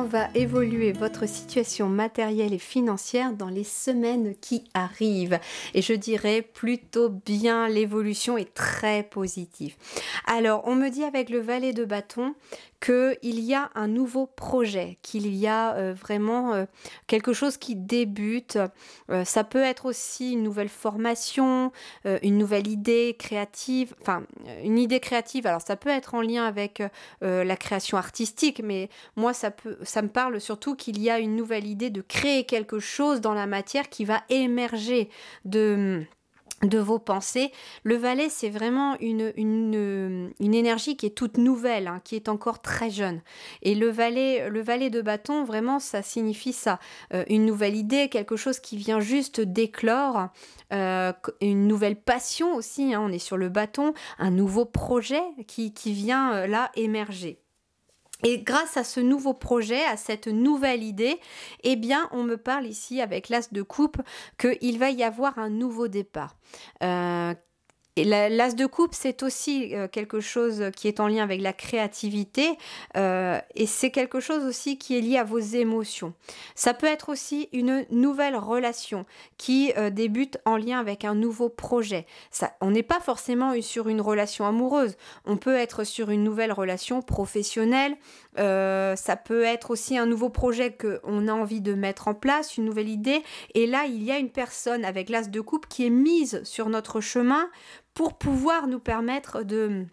va évoluer votre situation matérielle et financière dans les semaines qui arrivent. Et je dirais plutôt bien, l'évolution est très positive. Alors, on me dit avec le valet de bâton qu'il y a un nouveau projet, qu'il y a vraiment quelque chose qui débute. Ça peut être aussi une nouvelle formation, une nouvelle idée créative, enfin une idée créative. Alors ça peut être en lien avec la création artistique, mais moi ça me parle surtout qu'il y a une nouvelle idée de créer quelque chose dans la matière qui va émerger de vos pensées. Le valet, c'est vraiment une énergie qui est toute nouvelle, hein, qui est encore très jeune. Et le valet de bâton, vraiment, ça signifie ça. Une nouvelle idée, quelque chose qui vient juste d'éclore, une nouvelle passion aussi, hein, on est sur le bâton, un nouveau projet qui vient là émerger. Et grâce à ce nouveau projet, à cette nouvelle idée, eh bien, on me parle ici avec l'as de coupe qu'il va y avoir un nouveau départ. Et l'as de coupe, c'est aussi quelque chose qui est en lien avec la créativité et c'est quelque chose aussi qui est lié à vos émotions. Ça peut être aussi une nouvelle relation qui débute en lien avec un nouveau projet. On n'est pas forcément sur une relation amoureuse, on peut être sur une nouvelle relation professionnelle, ça peut être aussi un nouveau projet qu'on a envie de mettre en place, une nouvelle idée. Et là, il y a une personne avec l'as de coupe qui est mise sur notre chemin pour pouvoir nous permettre de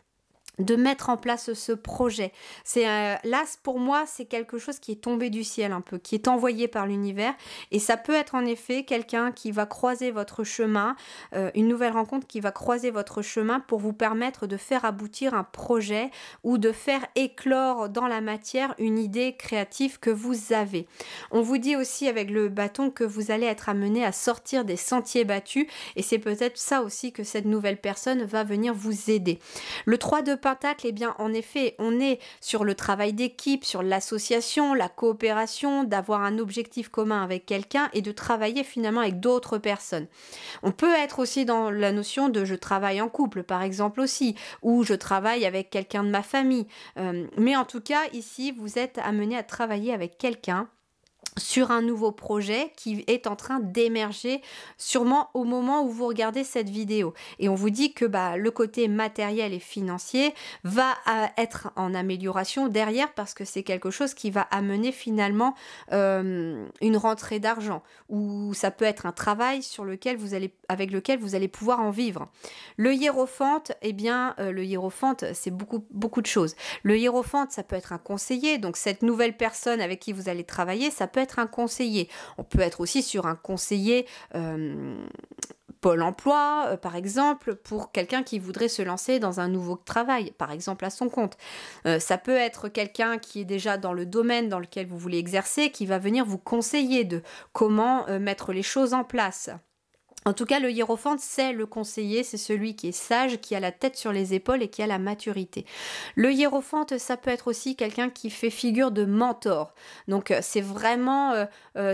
mettre en place ce projet. L'as, pour moi, c'est quelque chose qui est tombé du ciel un peu, qui est envoyé par l'univers. Et ça peut être en effet quelqu'un qui va croiser votre chemin, une nouvelle rencontre qui va croiser votre chemin pour vous permettre de faire aboutir un projet ou de faire éclore dans la matière une idée créative que vous avez. On vous dit aussi avec le bâton que vous allez être amené à sortir des sentiers battus et c'est peut-être ça aussi que cette nouvelle personne va venir vous aider. Le 3 de Pentacle, eh bien, en effet, on est sur le travail d'équipe, sur l'association, la coopération, d'avoir un objectif commun avec quelqu'un et de travailler finalement avec d'autres personnes. On peut être aussi dans la notion de je travaille en couple, par exemple aussi, ou je travaille avec quelqu'un de ma famille. Mais en tout cas, ici, vous êtes amené à travailler avec quelqu'un sur un nouveau projet qui est en train d'émerger sûrement au moment où vous regardez cette vidéo. Et on vous dit que le côté matériel et financier va être en amélioration derrière parce que c'est quelque chose qui va amener finalement une rentrée d'argent ou ça peut être un travail avec lequel vous allez pouvoir en vivre. Le hiérophante, eh bien, le hiérophante, c'est beaucoup de choses. Le hiérophante, ça peut être un conseiller, donc cette nouvelle personne avec qui vous allez travailler, ça peut être un conseiller. On peut être aussi sur un conseiller Pôle emploi, par exemple, pour quelqu'un qui voudrait se lancer dans un nouveau travail, par exemple à son compte. Ça peut être quelqu'un qui est déjà dans le domaine dans lequel vous voulez exercer, qui va venir vous conseiller de comment mettre les choses en place. En tout cas, le hiérophante, c'est le conseiller, c'est celui qui est sage, qui a la tête sur les épaules et qui a la maturité. Le hiérophante, ça peut être aussi quelqu'un qui fait figure de mentor. Donc, c'est vraiment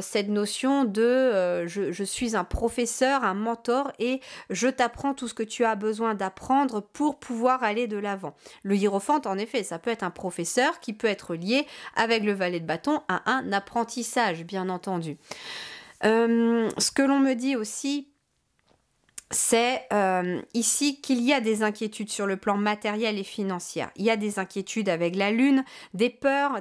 cette notion de je suis un professeur, un mentor et je t'apprends tout ce que tu as besoin d'apprendre pour pouvoir aller de l'avant. Le hiérophante, en effet, ça peut être un professeur qui peut être lié avec le valet de bâton à un apprentissage, bien entendu. Ce que l'on me dit aussi, c'est ici qu'il y a des inquiétudes sur le plan matériel et financier. Il y a des inquiétudes avec la lune, des peurs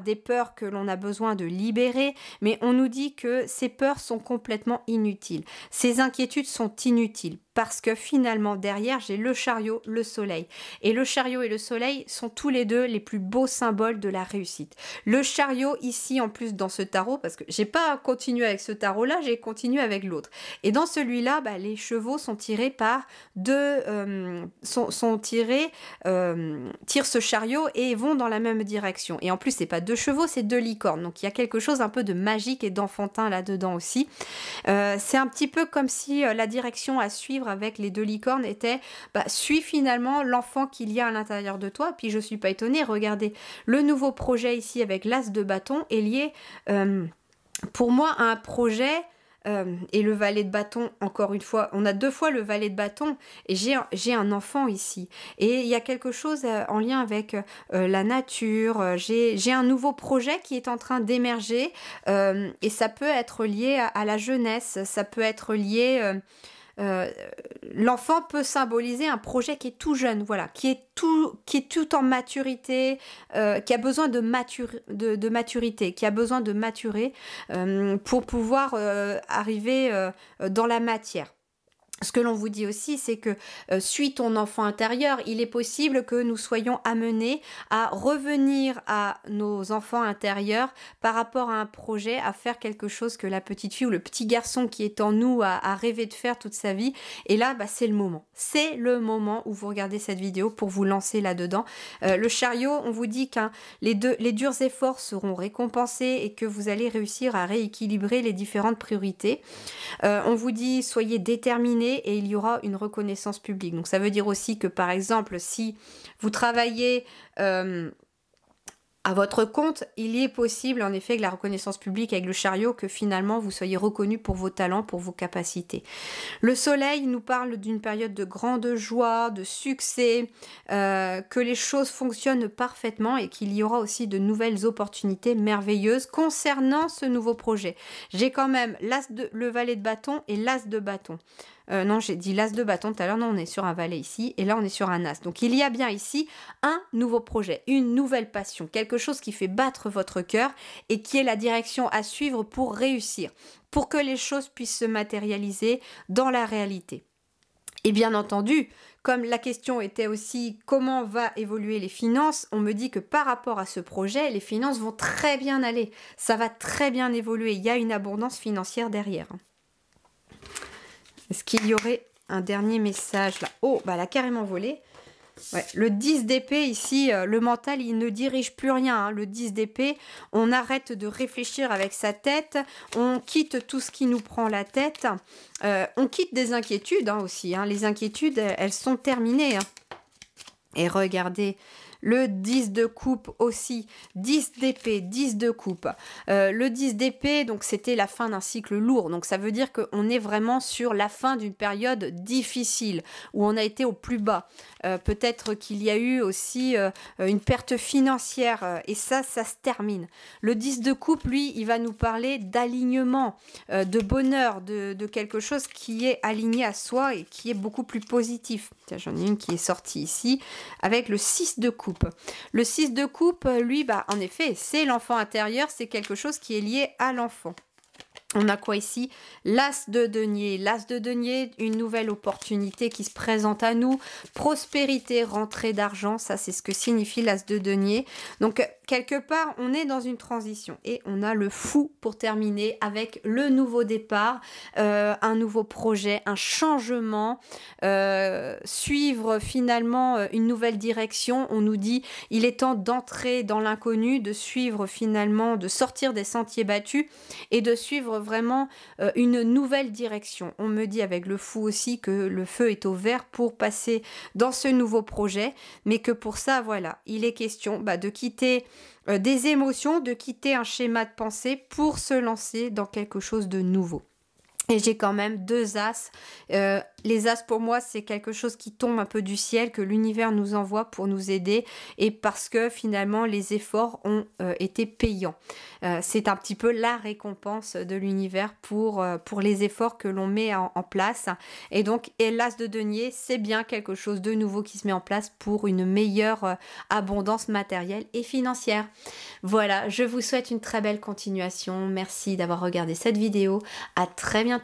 que l'on a besoin de libérer, mais on nous dit que ces peurs sont complètement inutiles. Ces inquiétudes sont inutiles parce que finalement derrière j'ai le chariot, le soleil. Et le chariot et le soleil sont tous les deux les plus beaux symboles de la réussite. Le chariot ici en plus dans ce tarot, parce que j'ai pas continué avec ce tarot là, j'ai continué avec l'autre. Et dans celui-là, les chevaux sont tirés par tirent ce chariot et vont dans la même direction. Et en plus c'est pas deux chevaux, c'est deux licornes. Donc il y a quelque chose un peu de magique et d'enfantin là-dedans aussi. C'est un petit peu comme si la direction à suivre avec les deux licornes était suis finalement l'enfant qu'il y a à l'intérieur de toi. Puis je suis pas étonnée, regardez, le nouveau projet ici avec l'as de bâton est lié pour moi à un projet et le valet de bâton, encore une fois, on a 2 fois le valet de bâton et j'ai un enfant ici. Et il y a quelque chose en lien avec la nature. J'ai un nouveau projet qui est en train d'émerger et ça peut être lié à la jeunesse, ça peut être lié... Euh, l'enfant peut symboliser un projet qui est tout jeune, voilà, qui est tout en maturité, qui a besoin de maturité, qui a besoin de maturer pour pouvoir arriver dans la matière. Ce que l'on vous dit aussi, c'est que suite ton enfant intérieur, il est possible que nous soyons amenés à revenir à nos enfants intérieurs par rapport à un projet, à faire quelque chose que la petite fille ou le petit garçon qui est en nous a rêvé de faire toute sa vie. Et là, bah, c'est le moment. C'est le moment où vous regardez cette vidéo pour vous lancer là-dedans. Le chariot, on vous dit que les durs efforts seront récompensés et que vous allez réussir à rééquilibrer les différentes priorités. On vous dit, soyez déterminés et il y aura une reconnaissance publique. Donc ça veut dire aussi que par exemple, si vous travaillez à votre compte, il est possible en effet que la reconnaissance publique avec le chariot, que finalement vous soyez reconnu pour vos talents, pour vos capacités. Le soleil nous parle d'une période de grande joie, de succès, que les choses fonctionnent parfaitement et qu'il y aura aussi de nouvelles opportunités merveilleuses concernant ce nouveau projet. J'ai quand même le valet de bâton et l'as de bâton. Non, j'ai dit l'as de bâton tout à l'heure, non, on est sur un valet ici, et là on est sur un as. Donc il y a bien ici un nouveau projet, une nouvelle passion, quelque chose qui fait battre votre cœur et qui est la direction à suivre pour réussir, pour que les choses puissent se matérialiser dans la réalité. Et bien entendu, comme la question était aussi comment va évoluer les finances, on me dit que par rapport à ce projet, les finances vont très bien aller, ça va très bien évoluer, il y a une abondance financière derrière. Est-ce qu'il y aurait un dernier message là? Oh, bah elle a carrément volé. Ouais, le 10 d'épée ici, le mental, il ne dirige plus rien. Hein. Le 10 d'épée, on arrête de réfléchir avec sa tête, on quitte tout ce qui nous prend la tête, on quitte des inquiétudes aussi. Hein. Les inquiétudes, elles sont terminées. Hein. Et regardez... Le 10 de coupe aussi, 10 d'épée, 10 de coupe. Le 10 d'épée, donc c'était la fin d'un cycle lourd. Donc ça veut dire qu'on est vraiment sur la fin d'une période difficile, où on a été au plus bas. Peut-être qu'il y a eu aussi une perte financière, et ça se termine. Le 10 de coupe, lui, il va nous parler d'alignement, de bonheur, de quelque chose qui est aligné à soi et qui est beaucoup plus positif. J'en ai une qui est sortie ici, avec le 6 de coupe. Le 6 de coupe, lui, bah, en effet, c'est l'enfant intérieur, c'est quelque chose qui est lié à l'enfant. On a quoi ici? L'as de denier. L'as de denier, une nouvelle opportunité qui se présente à nous. Prospérité, rentrée d'argent, ça c'est ce que signifie l'as de denier. Donc quelque part, on est dans une transition. Et on a le fou pour terminer avec le nouveau départ, un nouveau projet, un changement, suivre finalement une nouvelle direction. On nous dit, il est temps d'entrer dans l'inconnu, de suivre finalement, de sortir des sentiers battus et de suivre vraiment une nouvelle direction. On me dit avec le fou aussi que le feu est au vert pour passer dans ce nouveau projet, mais que pour ça, voilà, il est question de quitter des émotions, de quitter un schéma de pensée pour se lancer dans quelque chose de nouveau. Et j'ai quand même 2 as. Les as, pour moi, c'est quelque chose qui tombe un peu du ciel, que l'univers nous envoie pour nous aider, et parce que finalement, les efforts ont été payants. C'est un petit peu la récompense de l'univers pour les efforts que l'on met en place. Et donc, l'as de denier, c'est bien quelque chose de nouveau qui se met en place pour une meilleure abondance matérielle et financière. Voilà, je vous souhaite une très belle continuation. Merci d'avoir regardé cette vidéo. À très bientôt.